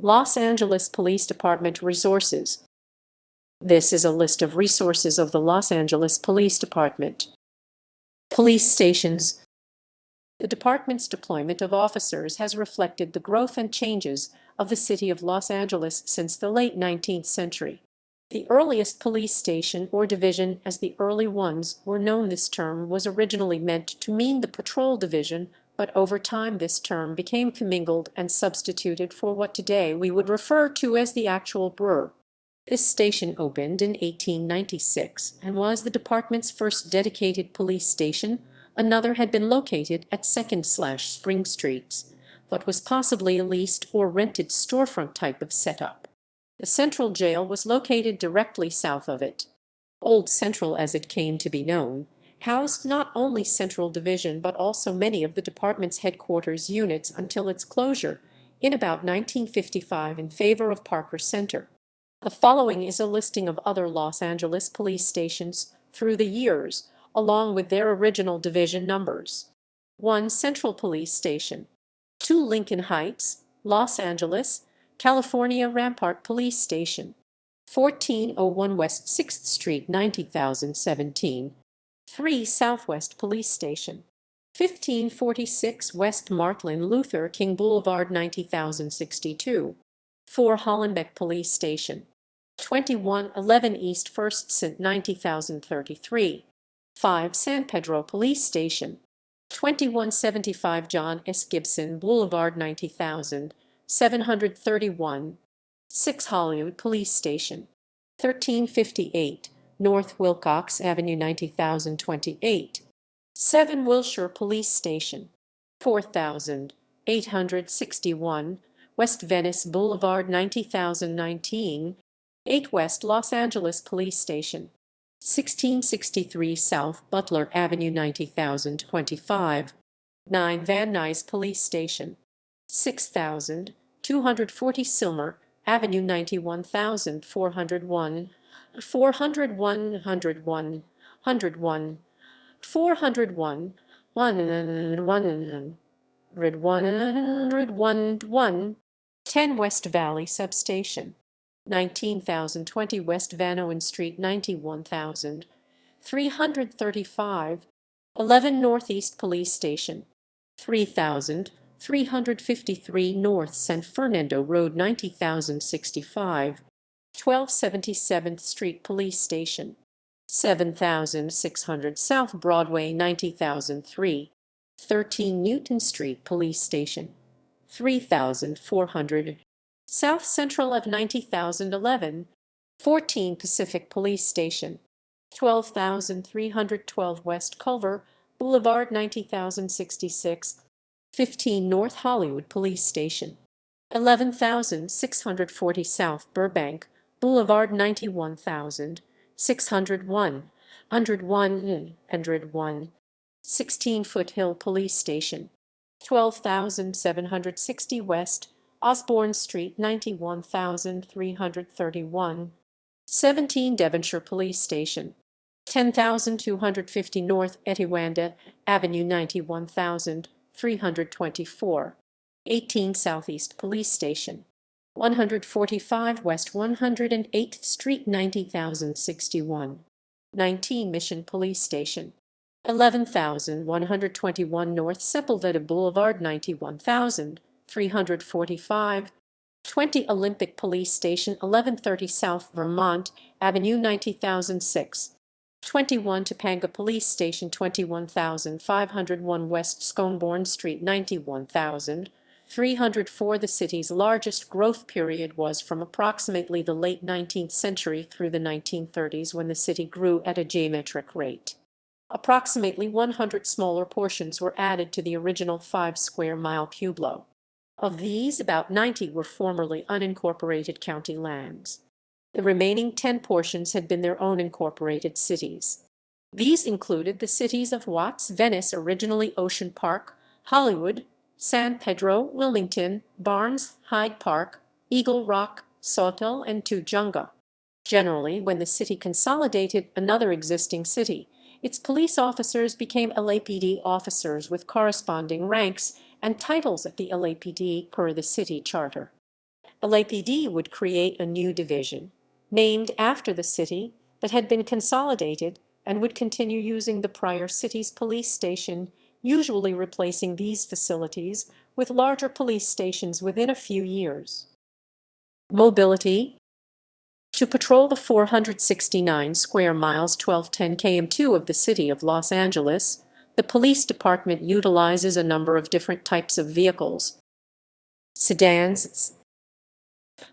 Los Angeles Police Department resources. This is a list of resources of the Los Angeles Police Department. Police stations. The department's deployment of officers has reflected the growth and changes of the city of Los Angeles since the late 19th century. The earliest police station or division, as the early ones were known, this term was originally meant to mean the patrol division, but over time this term became commingled and substituted for what today we would refer to as the actual burr. This station opened in 1896 and was the department's first dedicated police station. Another had been located at 2nd/Spring Streets, but was possibly a leased or rented storefront type of setup. The Central Jail was located directly south of it. Old Central, as it came to be known, housed not only Central Division but also many of the department's headquarters units until its closure in about 1955 in favor of Parker Center. The following is a listing of other Los Angeles police stations through the years, along with their original division numbers. 1. Central Police Station. 2. Lincoln Heights, Los Angeles, California. Rampart Police Station. 1401 West 6th Street, 90017. 3. Southwest Police Station. 1546 West Martin Luther King Boulevard, 90062. 4. Hollenbeck Police Station. 2111 East 1st St. 90033. 5. San Pedro Police Station. 2175 John S. Gibson Boulevard, 90731. 6. Hollywood Police Station. 1358 North Wilcox Avenue, 90028. 7. Wilshire Police Station. 4861 West Venice Boulevard, 90019. 8. West Los Angeles Police Station. 1663 South Butler Avenue, 90025. 9. Van Nuys Police Station. 6240 Silmer Avenue, 91401. 401 101 101 401 101 101 10. West Valley Substation. 19,020 West Van Owen Street, 91,335. 11. Northeast Police Station. 3,353 North San Fernando Road, 90,065. 1277th Street Police Station. 7,600 South Broadway, 90,003. 13. Newton Street Police Station. 3,400 South Central of 90,011. 14. Pacific Police Station. 12,312 West Culver Boulevard, 90,066. 15. North Hollywood Police Station. 11,640 South Burbank Boulevard, 91,601. 101. 16. Foothill Police Station. 12,760 West Osborne Street, 91,331. 17. Devonshire Police Station. 10,250 North Etiwanda Avenue, 91,324. 18. Southeast Police Station. 145 West 108th Street, 90,061. 19. Mission Police Station. 11,121 North Sepulveda Boulevard, 91,345. 20. Olympic Police Station. 1130 South Vermont Avenue, 90,006. 21. Topanga Police Station. 21,501 West Scone Street, 91,304. The city's largest growth period was from approximately the late 19th century through the 1930s, when the city grew at a geometric rate. Approximately 100 smaller portions were added to the original 5-square-mile pueblo. Of these, about 90 were formerly unincorporated county lands. The remaining 10 portions had been their own incorporated cities. These included the cities of Watts, Venice, originally Ocean Park, Hollywood, San Pedro, Wilmington, Barnes, Hyde Park, Eagle Rock, Sawtell, and Tujunga. Generally, when the city consolidated another existing city, its police officers became LAPD officers with corresponding ranks and titles at the LAPD per the city charter. LAPD would create a new division, named after the city, that had been consolidated and would continue using the prior city's police station, usually replacing these facilities with larger police stations within a few years. Mobility. To patrol the 469 square miles 1210 km2 of the city of Los Angeles, the police department utilizes a number of different types of vehicles. Sedans.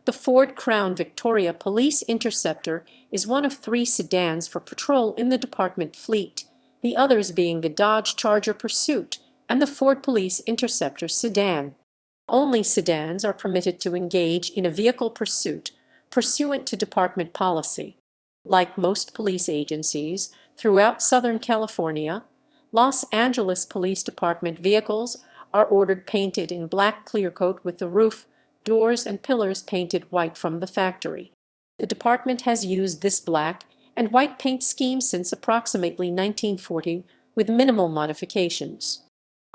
The Ford Crown Victoria Police Interceptor is one of 3 sedans for patrol in the department fleet, the others being the Dodge Charger Pursuit and the Ford Police Interceptor sedan. Only sedans are permitted to engage in a vehicle pursuit pursuant to department policy. Like most police agencies throughout Southern California, Los Angeles Police Department vehicles are ordered painted in black clear coat with the roof, doors, and pillars painted white from the factory. The department has used this black and white paint scheme since approximately 1940 with minimal modifications.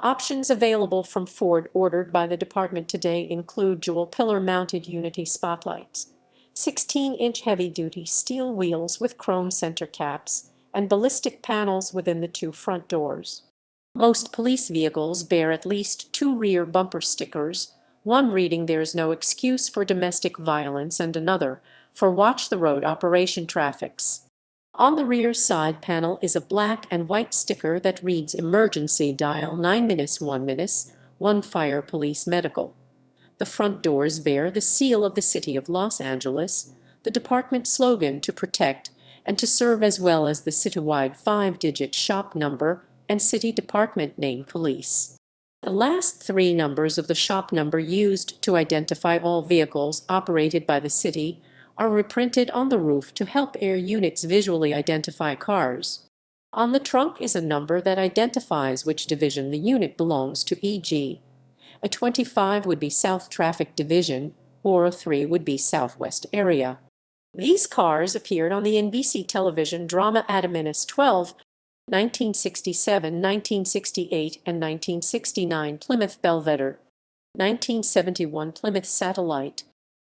Options available from Ford ordered by the department today include dual pillar-mounted Unity spotlights, 16-inch heavy-duty steel wheels with chrome center caps, and ballistic panels within the 2 front doors. Most police vehicles bear at least 2 rear bumper stickers, one reading "There is no excuse for domestic violence" and another for "Watch the road operation traffics." On the rear side panel is a black and white sticker that reads "Emergency Dial 9-1-1 Fire Police Medical." The front doors bear the seal of the City of Los Angeles, the department slogan "To protect and to serve," as well as the citywide 5-digit shop number and city department name police. The last 3 numbers of the shop number used to identify all vehicles operated by the city are reprinted on the roof to help air units visually identify cars. On the trunk is a number that identifies which division the unit belongs to, e.g., a 25 would be South Traffic Division, or a 3 would be Southwest Area. These cars appeared on the NBC television drama Adaminus 12, 1967, 1968, and 1969 Plymouth Belvedere, 1971 Plymouth Satellite,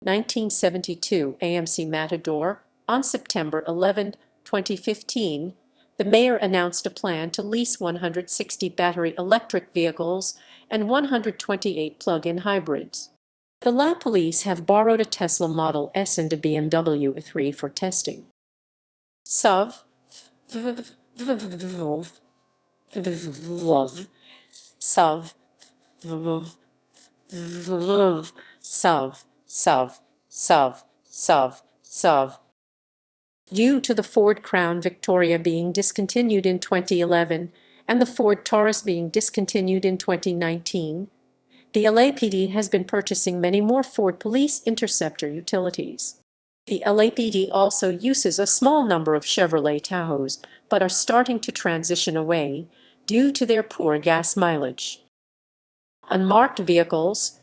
1972 AMC Matador. On September 11, 2015, the mayor announced a plan to lease 160 battery electric vehicles and 128 plug-in hybrids. The La Police have borrowed a Tesla Model S and a BMW 3 for testing. SUV, SUV, SUV. Due to the Ford Crown Victoria being discontinued in 2011 and the Ford Taurus being discontinued in 2019, the LAPD has been purchasing many more Ford Police Interceptor utilities. The LAPD also uses a small number of Chevrolet Tahoes, but are starting to transition away due to their poor gas mileage. Unmarked vehicles.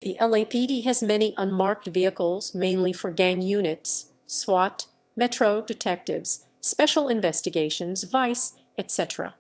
The LAPD has many unmarked vehicles, mainly for gang units, SWAT, Metro detectives, special investigations, vice, etc.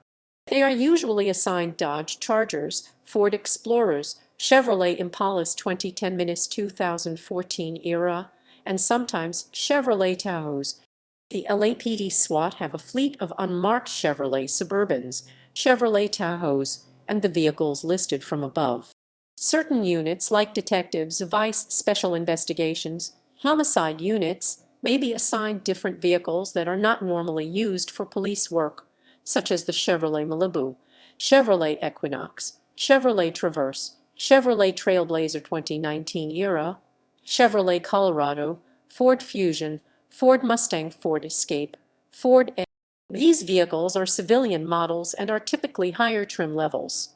They are usually assigned Dodge Chargers, Ford Explorers, Chevrolet Impalas 2010-2014 era, and sometimes Chevrolet Tahoes. The LAPD SWAT have a fleet of unmarked Chevrolet Suburbans, Chevrolet Tahoes, and the vehicles listed from above. Certain units, like detectives, vice, special investigations, homicide units, may be assigned different vehicles that are not normally used for police work, such as the Chevrolet Malibu, Chevrolet Equinox, Chevrolet Traverse, Chevrolet Trailblazer 2019 era, Chevrolet Colorado, Ford Fusion, Ford Mustang, Ford Escape, Ford Edge. These vehicles are civilian models and are typically higher trim levels.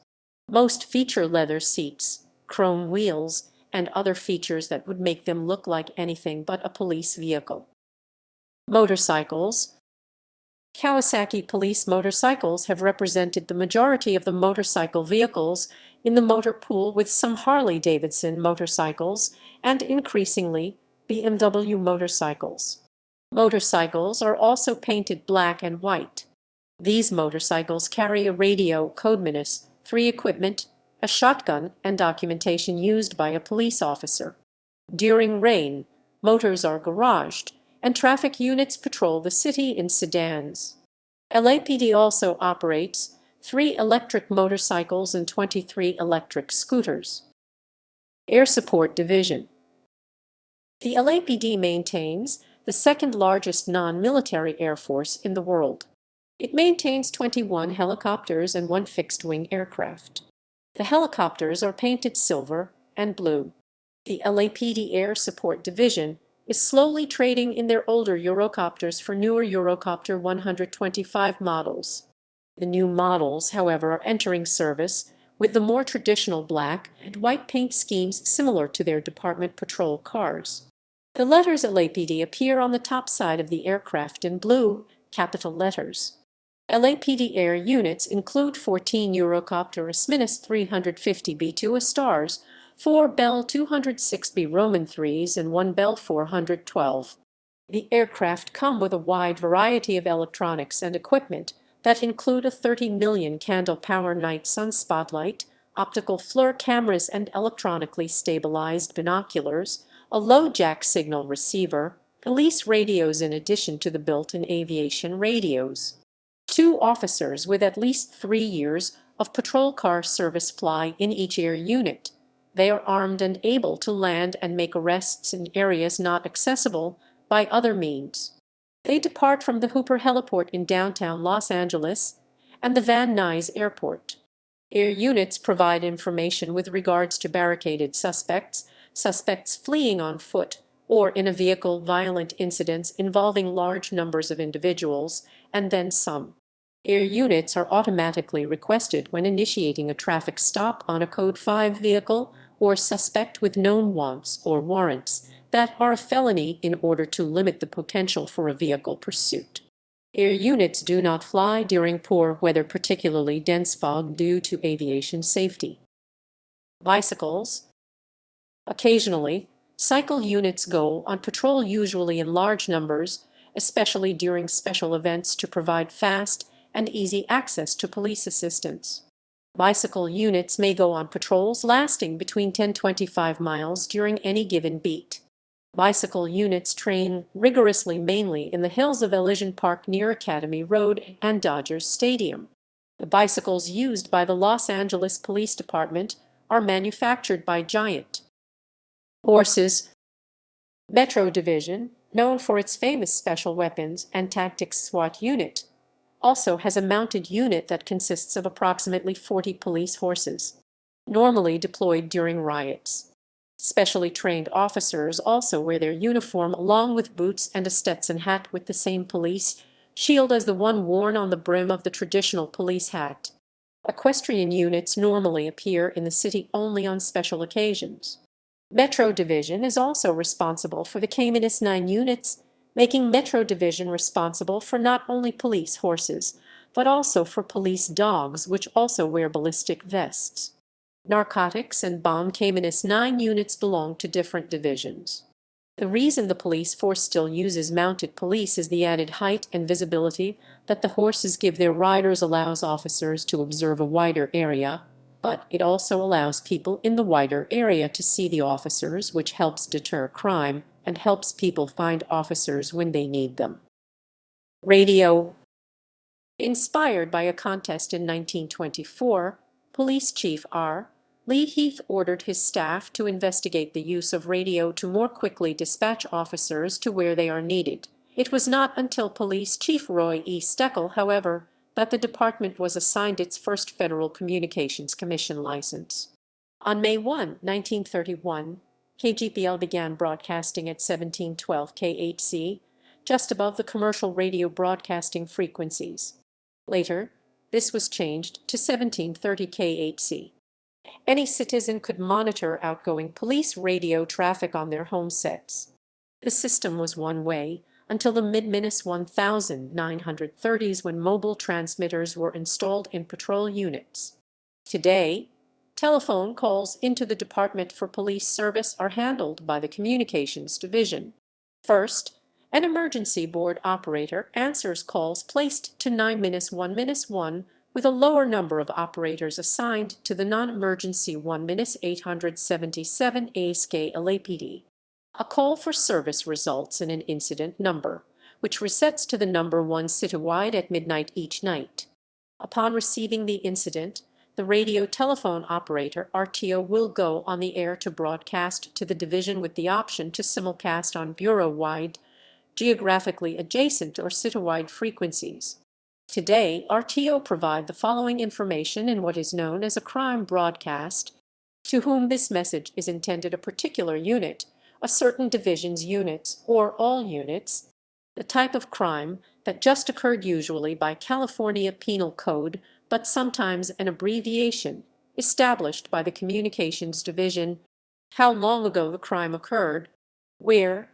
Most feature leather seats, chrome wheels, and other features that would make them look like anything but a police vehicle. Motorcycles. Kawasaki police motorcycles have represented the majority of the motorcycle vehicles in the motor pool, with some Harley-Davidson motorcycles and increasingly BMW motorcycles. Motorcycles are also painted black and white. These motorcycles carry a radio, codeminus 3 equipment, a shotgun, and documentation used by a police officer. During rain, motors are garaged, and traffic units patrol the city in sedans. LAPD also operates 3 electric motorcycles and 23 electric scooters. Air Support Division. The LAPD maintains the second largest non-military air force in the world. It maintains 21 helicopters and 1 fixed-wing aircraft. The helicopters are painted silver and blue. The LAPD Air Support Division is slowly trading in their older Eurocopters for newer Eurocopter 125 models. The new models, however, are entering service with the more traditional black and white paint schemes similar to their department patrol cars. The letters LAPD appear on the top side of the aircraft in blue, capital letters. LAPD air units include 14 Eurocopter AS-350 B2 stars, 4 Bell 206B Roman 3s, and 1 Bell 412. The aircraft come with a wide variety of electronics and equipment that include a 30 million candle power night sun spotlight, optical FLIR cameras and electronically stabilized binoculars, a low jack signal receiver, police radios in addition to the built-in aviation radios. 2 officers with at least 3 years of patrol car service fly in each air unit. They are armed and able to land and make arrests in areas not accessible by other means. They depart from the Hooper Heliport in downtown Los Angeles and the Van Nuys Airport. Air units provide information with regards to barricaded suspects, suspects fleeing on foot, or in a vehicle, violent incidents involving large numbers of individuals, and then some. Air units are automatically requested when initiating a traffic stop on a Code 5 vehicle or suspect with known wants or warrants that are a felony in order to limit the potential for a vehicle pursuit. Air units do not fly during poor weather, particularly dense fog, due to aviation safety. Bicycles. Occasionally, cycle units go on patrol, usually in large numbers, especially during special events, to provide fast and easy access to police assistance. Bicycle units may go on patrols lasting between 10 to 25 miles during any given beat. Bicycle units train rigorously mainly in the hills of Elysian Park near Academy Road and Dodgers Stadium. The bicycles used by the Los Angeles Police Department are manufactured by Giant. Horses. Metro Division, known for its famous Special Weapons and Tactics SWAT unit, also has a mounted unit that consists of approximately 40 police horses, normally deployed during riots. Specially trained officers also wear their uniform along with boots and a Stetson hat with the same police shield as the one worn on the brim of the traditional police hat. Equestrian units normally appear in the city only on special occasions. Metro Division is also responsible for the K-9 units, making Metro Division responsible for not only police horses, but also for police dogs, which also wear ballistic vests. Narcotics and bomb K-9 units belong to different divisions. The reason the police force still uses mounted police is the added height and visibility that the horses give their riders allows officers to observe a wider area, but it also allows people in the wider area to see the officers, which helps deter crime and helps people find officers when they need them. Radio. Inspired by a contest in 1924, Police Chief R. Lee Heath ordered his staff to investigate the use of radio to more quickly dispatch officers to where they are needed. It was not until Police Chief Roy E. Steckel, however, that the department was assigned its first Federal Communications Commission license. On May 1, 1931, KGPL began broadcasting at 1712 KHC, just above the commercial radio broadcasting frequencies. Later, this was changed to 1730 KHC. Any citizen could monitor outgoing police radio traffic on their home sets. The system was one-way until the mid-1930s when mobile transmitters were installed in patrol units. Today, telephone calls into the Department for Police Service are handled by the Communications Division. First, an emergency board operator answers calls placed to 9-1-1 with a lower number of operators assigned to the non-emergency 1-877 ASK LAPD. A call for service results in an incident number, which resets to the number 1 citywide at midnight each night. Upon receiving the incident, the radio telephone operator (RTO) will go on the air to broadcast to the division with the option to simulcast on bureau-wide, geographically adjacent or citywide frequencies. Today, RTO provide the following information in what is known as a crime broadcast. To whom this message is intended: a particular unit, a certain division's units, or all units. The type of crime that just occurred, usually by California Penal Code, but sometimes an abbreviation, established by the Communications Division. How long ago the crime occurred. Where.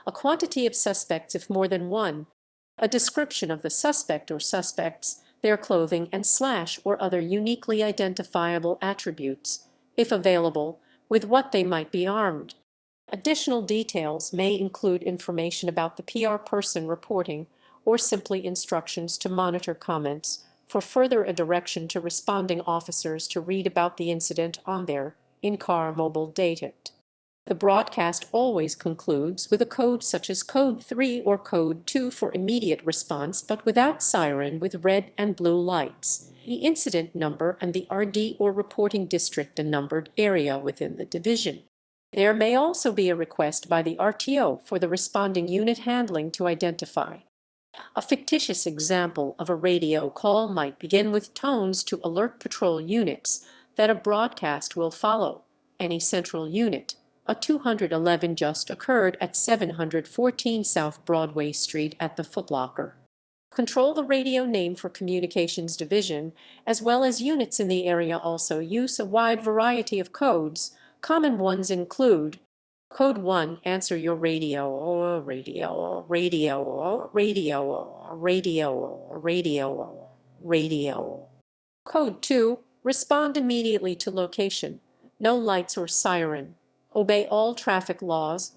A quantity of suspects if more than one. A description of the suspect or suspects, their clothing and / or other uniquely identifiable attributes, if available, with what they might be armed. Additional details may include information about the PR person reporting, or simply instructions to monitor comments, for further a direction to responding officers to read about the incident on their in-car mobile data. The broadcast always concludes with a code such as code 3 or code 2 for immediate response, but without siren, with red and blue lights, the incident number, and the RD or reporting district and numbered area within the division. There may also be a request by the RTO for the responding unit handling to identify. A fictitious example of a radio call might begin with tones to alert patrol units that a broadcast will follow. Any central unit. A 211 just occurred at 714 South Broadway Street at the Foot Locker. Control the radio name for Communications Division, as well as units in the area also use a wide variety of codes. Common ones include Code 1, answer your radio, radio, radio, radio, radio, radio, radio. Code 2, respond immediately to location. No lights or siren. Obey all traffic laws.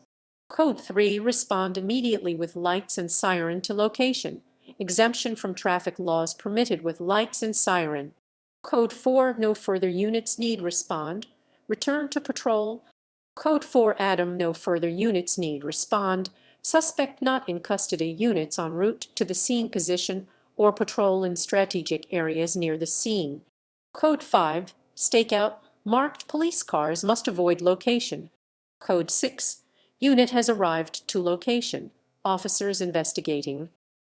Code 3, respond immediately with lights and siren to location. Exemption from traffic laws permitted with lights and siren. Code 4, no further units need respond. Return to patrol. Code 4, Adam, no further units need respond. Suspect not in custody, units en route to the scene position or patrol in strategic areas near the scene. Code 5, stakeout, marked police cars must avoid location. Code 6, unit has arrived to location. Officers investigating.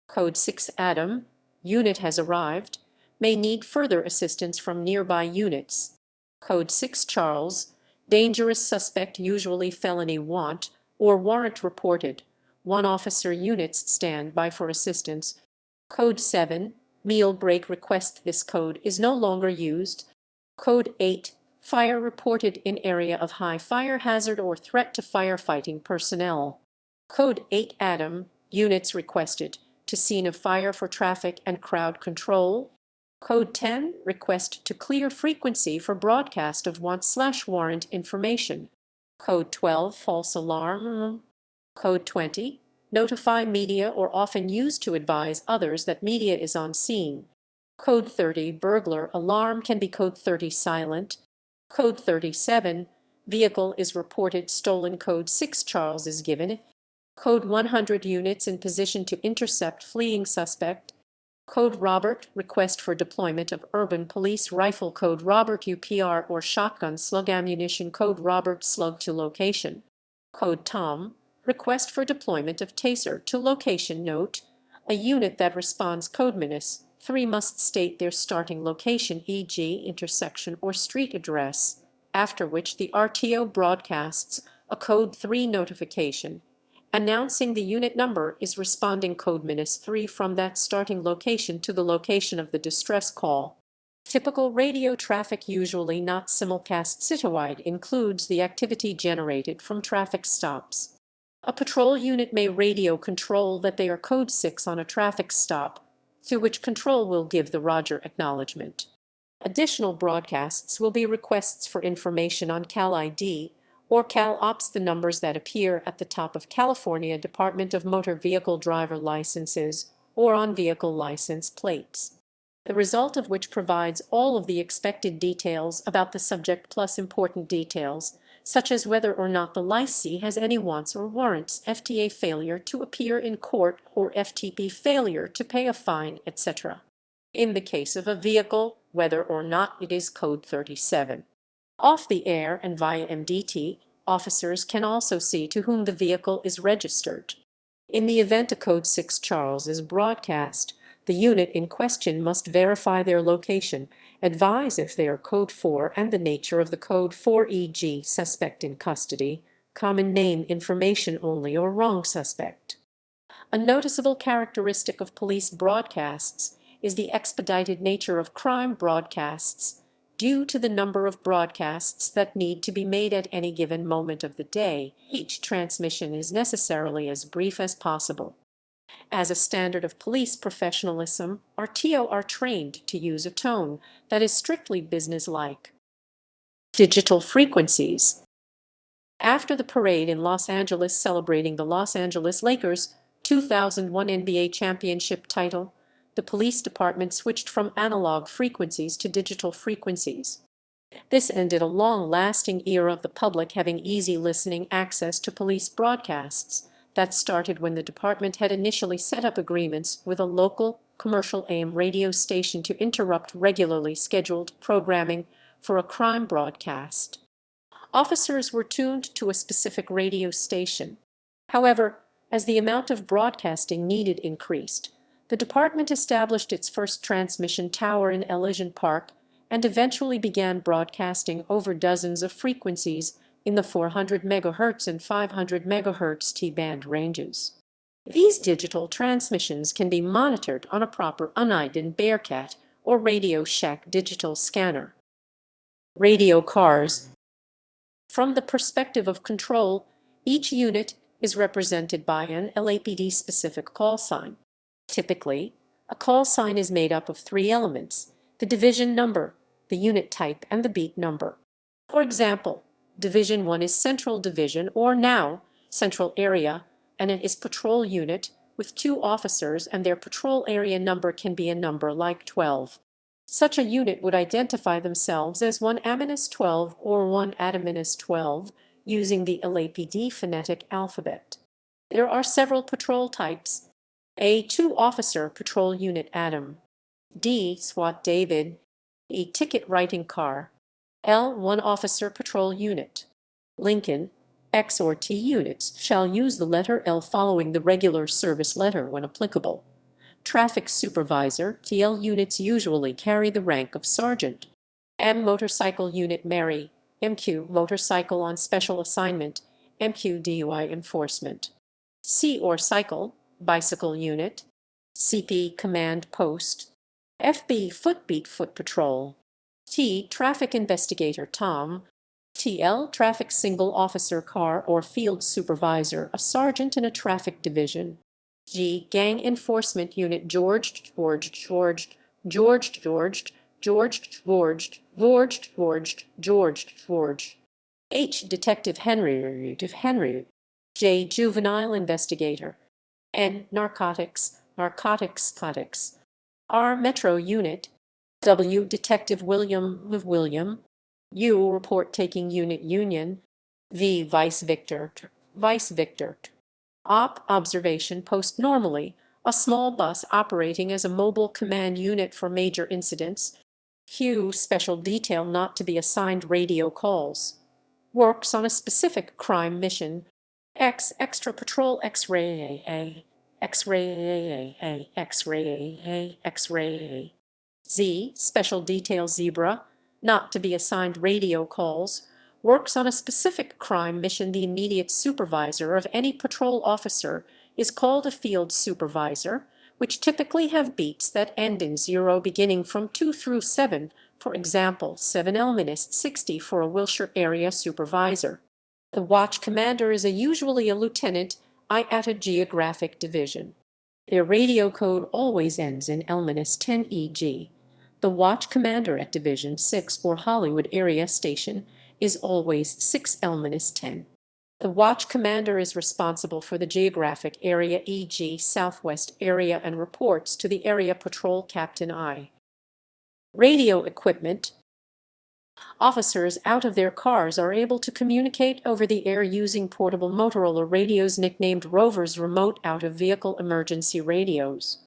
Code 6, Adam, unit has arrived. May need further assistance from nearby units. Code 6, Charles, dangerous suspect, usually felony want or warrant reported. One officer, units stand by for assistance. Code 7, meal break request. This code is no longer used. Code 8, fire reported in area of high fire hazard or threat to firefighting personnel. Code 8, Adam, units requested to scene of fire for traffic and crowd control. Code 10, request to clear frequency for broadcast of want/warrant information. Code 12, false alarm. Code 20, notify media or often used to advise others that media is on scene. Code 30, burglar alarm can be code 30, silent. Code 37, vehicle is reported stolen. Code 6, Charles is given. Code 100, units in position to intercept fleeing suspect. Code Robert, request for deployment of urban police rifle. Code Robert, UPR or shotgun slug ammunition. Code Robert, slug to location. Code Tom, request for deployment of taser to location. Note, a unit that responds code -3 must state their starting location, e.g. intersection or street address, after which the RTO broadcasts a code 3 notification announcing the unit number is responding code -3 from that starting location to the location of the distress call. Typical radio traffic, usually not simulcast citywide, includes the activity generated from traffic stops. A patrol unit may radio control that they are code 6 on a traffic stop. to which control will give the Roger acknowledgement. Additional broadcasts will be requests for information on Cal ID or Cal Ops, the numbers that appear at the top of California Department of Motor Vehicle driver licenses or on vehicle license plates, the result of which provides all of the expected details about the subject plus important details, such as whether or not the licee has any wants or warrants, FTA failure to appear in court or FTP failure to pay a fine, etc. In the case of a vehicle, whether or not it is Code 37. Off the air and via MDT, officers can also see to whom the vehicle is registered. In the event a Code 6 Charles is broadcast, the unit in question must verify their location, advise if they are Code 4 and the nature of the Code 4, e.g. suspect in custody, common name information only, or wrong suspect. A noticeable characteristic of police broadcasts is the expedited nature of crime broadcasts, due to the number of broadcasts that need to be made at any given moment of the day. Each transmission is necessarily as brief as possible. As a standard of police professionalism, RTO are trained to use a tone that is strictly businesslike. Digital frequencies. After the parade in Los Angeles celebrating the Los Angeles Lakers' 2001 NBA championship title, the police department switched from analog frequencies to digital frequencies. This ended a long-lasting era of the public having easy listening access to police broadcasts that started when the department had initially set up agreements with a local commercial AM radio station to interrupt regularly scheduled programming for a crime broadcast. Officers were tuned to a specific radio station. However, as the amount of broadcasting needed increased, the department established its first transmission tower in Elysian Park and eventually began broadcasting over dozens of frequencies in the 400 MHz and 500 MHz T-band ranges. These digital transmissions can be monitored on a proper unidentified Bearcat or Radio Shack digital scanner. Radio cars. From the perspective of control, each unit is represented by an LAPD-specific call sign. Typically, a call sign is made up of three elements: the division number, the unit type, and the beat number. For example, Division 1 is Central Division, or now Central Area, and it is patrol unit with 2 officers, and their patrol area number can be a number like 12. Such a unit would identify themselves as 1 -12 or 1 -12 using the LAPD phonetic alphabet. There are several patrol types: A 2-officer patrol unit Adam, D SWAT David, E ticket writing car, L 1-officer patrol unit. Lincoln, X or T units shall use the letter L following the regular service letter when applicable. Traffic supervisor TL units usually carry the rank of sergeant. M motorcycle unit Mary, MQ motorcycle on special assignment, MQ DUI enforcement. C or cycle, bicycle unit, CP command post, FB footbeat foot patrol. T traffic investigator Tom, TL traffic single officer car or field supervisor, a sergeant in a traffic division. G gang enforcement unit George. H detective Henry. J juvenile investigator. N narcotics. R metro unit. W detective William. U report taking unit Union. V vice Victor. Observation post normally a small bus operating as a mobile command unit for major incidents. Q special detail not to be assigned radio calls. Works on a specific crime mission. X extra patrol X-ray A. Z special detail zebra not to be assigned radio calls. Works on a specific crime mission. The immediate supervisor of any patrol officer is called a field supervisor, which typically have beats that end in 0 beginning from 2 through 7, for example 7L-60 for a Wilshire area supervisor. The watch commander is usually a lieutenant at a geographic division. Their radio code always ends in L-10, e.g. the watch commander at Division 6 or Hollywood area station is always 6L-10. The watch commander is responsible for the geographic area, e.g. Southwest area, and reports to the area patrol captain I. Radio equipment. Officers out of their cars are able to communicate over the air using portable Motorola radios nicknamed Rovers, remote out-of-vehicle emergency radios.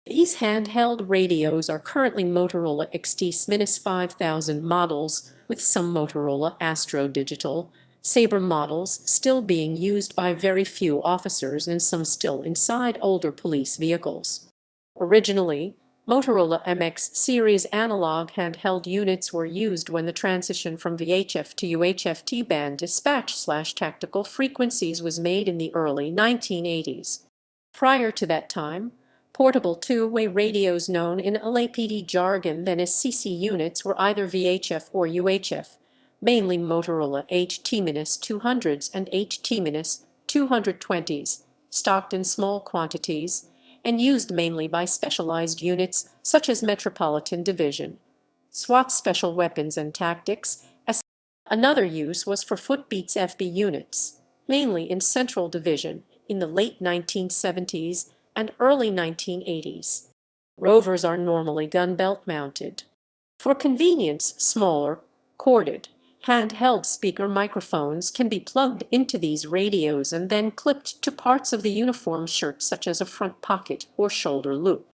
These handheld radios are currently Motorola XT-5000 models, with some Motorola Astro Digital Sabre models still being used by very few officers and some still inside older police vehicles. Originally, Motorola MX series analog handheld units were used when the transition from VHF to UHF T-band dispatch/tactical frequencies was made in the early 1980s. Prior to that time, portable two-way radios, known in LAPD jargon then as CC units, were either VHF or UHF, mainly Motorola HT-200s and HT-220s, stocked in small quantities and used mainly by specialized units such as Metropolitan Division, SWAT Special Weapons and Tactics. Another use was for Footbeats FB units, mainly in Central Division in the late 1970s and early 1980s. Rovers are normally gun belt mounted. For convenience, smaller, corded, handheld speaker microphones can be plugged into these radios and then clipped to parts of the uniform shirt, such as a front pocket or shoulder loop.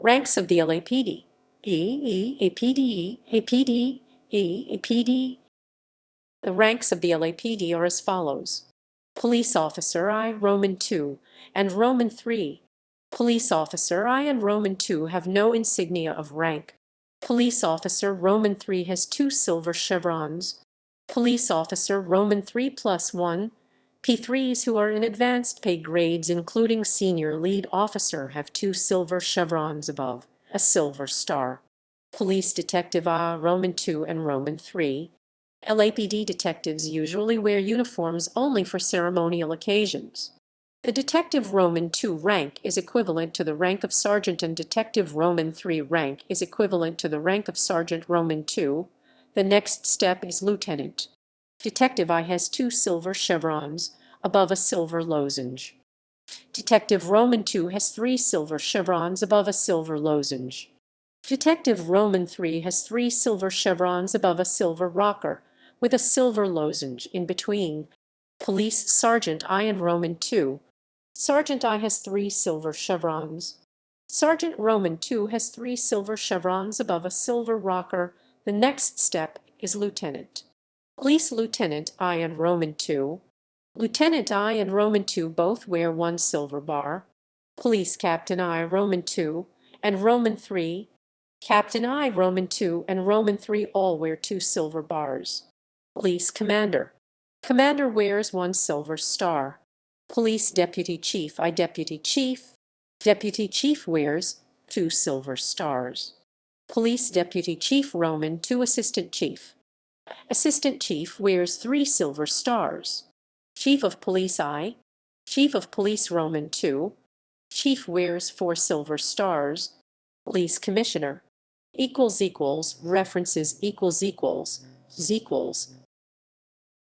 Ranks of the LAPD. APD, APD, APD. The ranks of the LAPD are as follows. Police Officer I, Roman II, and Roman III. Police Officer I and Roman II have no insignia of rank. Police Officer Roman III has 2 silver chevrons. Police Officer Roman III +1. P3s who are in advanced pay grades, including Senior Lead Officer, have 2 silver chevrons above a silver star. Police Detective I, Roman II, and Roman III. LAPD detectives usually wear uniforms only for ceremonial occasions. The Detective Roman II rank is equivalent to the rank of Sergeant, and Detective Roman III rank is equivalent to the rank of Sergeant Roman II. The next step is Lieutenant. Detective I has 2 silver chevrons above a silver lozenge. Detective Roman II has 3 silver chevrons above a silver lozenge. Detective Roman III has 3 silver chevrons above a silver rocker, with a silver lozenge in between. Police Sergeant I and Roman II. Sergeant I has 3 silver chevrons. Sergeant Roman II has 3 silver chevrons above a silver rocker. The next step is Lieutenant. Police Lieutenant I and Roman II. Lieutenant I and Roman II both wear 1 silver bar. Police Captain I, Roman II, and Roman III. Captain I, Roman II, and Roman III all wear 2 silver bars. Police Commander. Commander wears 1 silver star. Police Deputy Chief I, Deputy Chief. Deputy Chief wears 2 silver stars. Police Deputy Chief Roman II. Assistant Chief. Assistant Chief wears 3 silver stars. Chief of Police I. Chief of Police Roman II. Chief wears 4 silver stars. Police Commissioner. References equals.